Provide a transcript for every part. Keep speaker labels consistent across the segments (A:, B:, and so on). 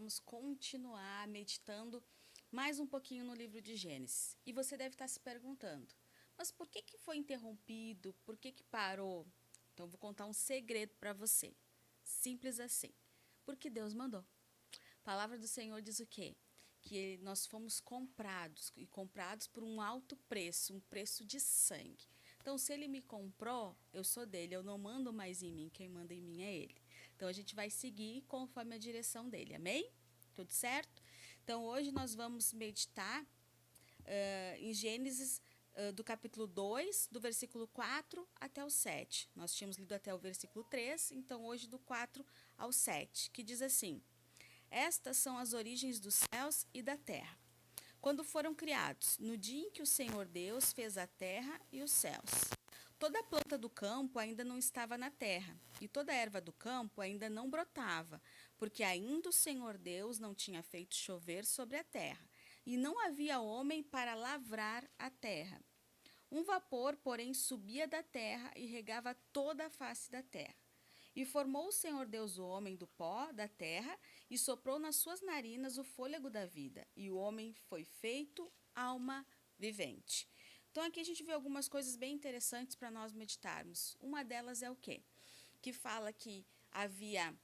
A: vamos continuar meditando mais um pouquinho no livro de Gênesis. E você deve estar se perguntando, mas por que foi interrompido? Por que parou? Então, eu vou contar um segredo para você. Simples assim. Porque Deus mandou. A palavra do Senhor diz o quê? Que nós fomos comprados, e comprados por um alto preço, um preço de sangue. Então, se ele me comprou, eu sou dele, eu não mando mais em mim, quem manda em mim é ele. Então, a gente vai seguir conforme a direção dele, amém? Tudo certo? Então, hoje nós vamos meditar em Gênesis do capítulo 2, do versículo 4 até o 7. Nós tínhamos lido até o versículo 3, então hoje do 4 ao 7, que diz assim: Estas são as origens dos céus e da terra, quando foram criados, no dia em que o Senhor Deus fez a terra e os céus. Toda a planta do campo ainda não estava na terra, e toda a erva do campo ainda não brotava, porque ainda o Senhor Deus não tinha feito chover sobre a terra, e não havia homem para lavrar a terra. Um vapor, porém, subia da terra e regava toda a face da terra. E formou o Senhor Deus o homem do pó da terra e soprou nas suas narinas o fôlego da vida. E o homem foi feito alma vivente. Então aqui a gente vê algumas coisas bem interessantes para nós meditarmos. Uma delas é o quê? Que fala que havia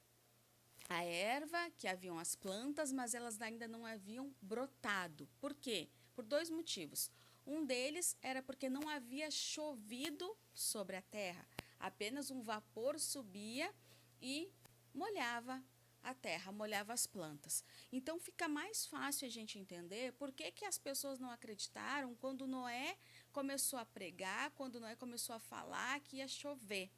A: a erva, que haviam as plantas, mas elas ainda não haviam brotado. Por quê? Por dois motivos. Um deles era porque não havia chovido sobre a terra. Apenas um vapor subia e molhava a terra, molhava as plantas. Então fica mais fácil a gente entender por que as pessoas não acreditaram quando Noé começou a pregar, quando Noé começou a falar que ia chover.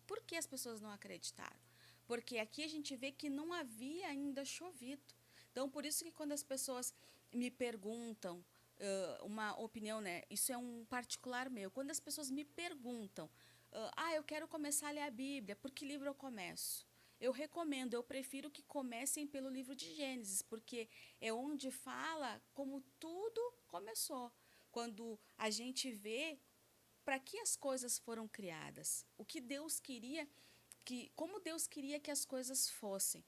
A: Por que as pessoas não acreditaram? Porque aqui a gente vê que não havia ainda chovido. Então, por isso que quando as pessoas me perguntam uma opinião, né? Isso é um particular meu. Quando as pessoas me perguntam, eu quero começar a ler a Bíblia, por que livro eu começo? Eu recomendo, eu prefiro que comecem pelo livro de Gênesis, porque é onde fala como tudo começou. Quando a gente vê para que as coisas foram criadas, o que Deus queria, como Deus queria que as coisas fossem.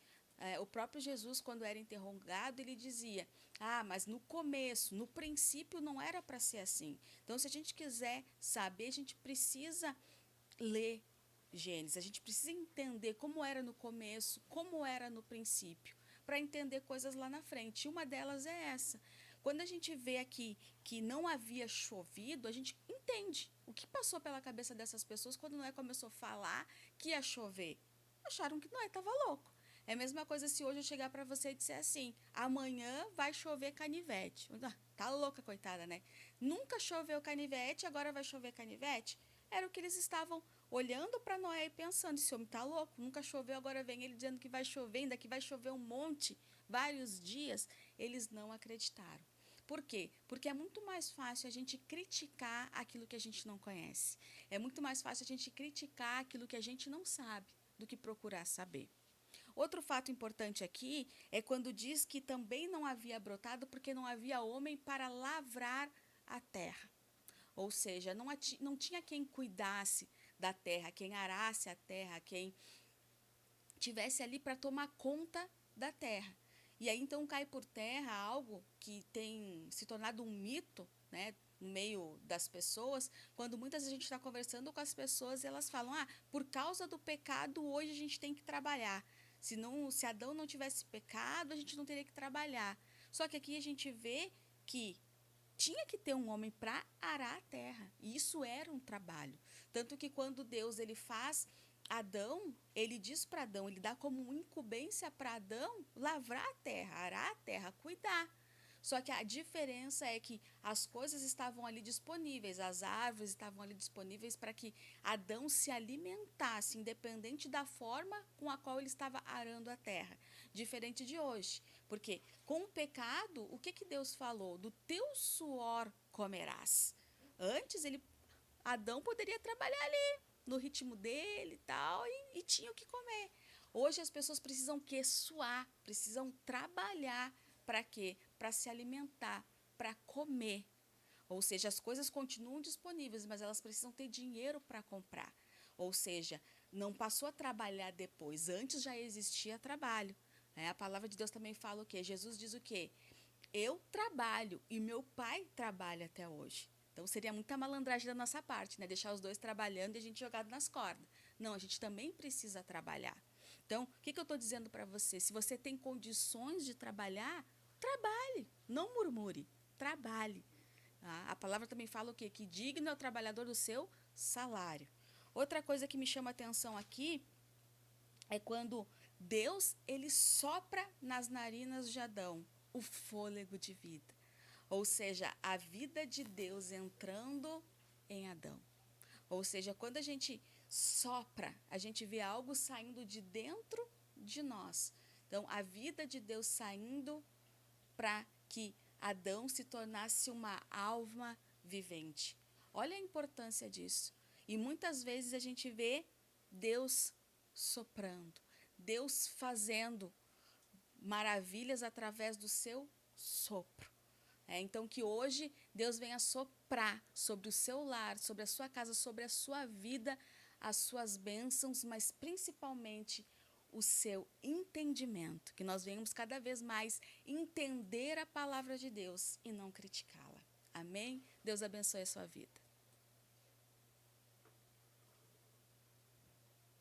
A: O próprio Jesus, quando era interrogado, ele dizia: mas no começo, no princípio, não era para ser assim. Então, se a gente quiser saber, a gente precisa ler Gênesis, a gente precisa entender como era no começo, como era no princípio, para entender coisas lá na frente. E uma delas é essa. Quando a gente vê aqui que não havia chovido, a gente entende o que passou pela cabeça dessas pessoas quando Noé começou a falar que ia chover. Acharam que Noé estava louco. É a mesma coisa se hoje eu chegar para você e disser assim: amanhã vai chover canivete. Tá louca, coitada, né? Nunca choveu canivete, agora vai chover canivete? Era o que eles estavam olhando para Noé e pensando: esse homem tá louco, nunca choveu, agora vem ele dizendo que vai chover, ainda que vai chover um monte, vários dias. Eles não acreditaram. Por quê? Porque é muito mais fácil a gente criticar aquilo que a gente não conhece. É muito mais fácil a gente criticar aquilo que a gente não sabe do que procurar saber. Outro fato importante aqui é quando diz que também não havia brotado porque não havia homem para lavrar a terra. Ou seja, não tinha quem cuidasse da terra, quem arasse a terra, quem tivesse ali para tomar conta da terra. E aí então cai por terra algo que tem se tornado um mito, né, no meio das pessoas, quando muitas vezes a gente está conversando com as pessoas e elas falam: por causa do pecado hoje a gente tem que trabalhar. Se Adão não tivesse pecado, a gente não teria que trabalhar. Só que aqui a gente vê que tinha que ter um homem para arar a terra. E isso era um trabalho. Tanto que quando Deus ele faz Adão, ele diz para Adão, ele dá como incumbência para Adão lavrar a terra, arar a terra, cuidar. Só que a diferença é que as coisas estavam ali disponíveis, as árvores estavam ali disponíveis para que Adão se alimentasse, independente da forma com a qual ele estava arando a terra. Diferente de hoje. Porque com o pecado, o que Deus falou? Do teu suor comerás. Antes, Adão poderia trabalhar ali, no ritmo dele e tal, e tinha o que comer. Hoje as pessoas precisam suar, precisam trabalhar. Para quê? Para se alimentar, para comer. Ou seja, as coisas continuam disponíveis, mas elas precisam ter dinheiro para comprar. Ou seja, não passou a trabalhar depois, antes já existia trabalho. A palavra de Deus também fala o quê? Jesus diz o quê? Eu trabalho e meu pai trabalha até hoje. Então seria muita malandragem da nossa parte, né? Deixar os dois trabalhando e a gente jogado nas cordas. Não, a gente também precisa trabalhar. Então, o que eu estou dizendo para você? Se você tem condições de trabalhar, trabalhe, não murmure, trabalhe. A palavra também fala o quê? Que digno é o trabalhador do seu salário. Outra coisa que me chama a atenção aqui é quando Deus ele sopra nas narinas de Adão o fôlego de vida. Ou seja, a vida de Deus entrando em Adão. Ou seja, quando a gente sopra, a gente vê algo saindo de dentro de nós. Então, a vida de Deus saindo para que Adão se tornasse uma alma vivente. Olha a importância disso. E muitas vezes a gente vê Deus soprando, Deus fazendo maravilhas através do seu sopro. Então, que hoje Deus venha soprar sobre o seu lar, sobre a sua casa, sobre a sua vida, as suas bênçãos, mas principalmente o seu entendimento. Que nós venhamos cada vez mais entender a palavra de Deus e não criticá-la. Amém? Deus abençoe a sua vida.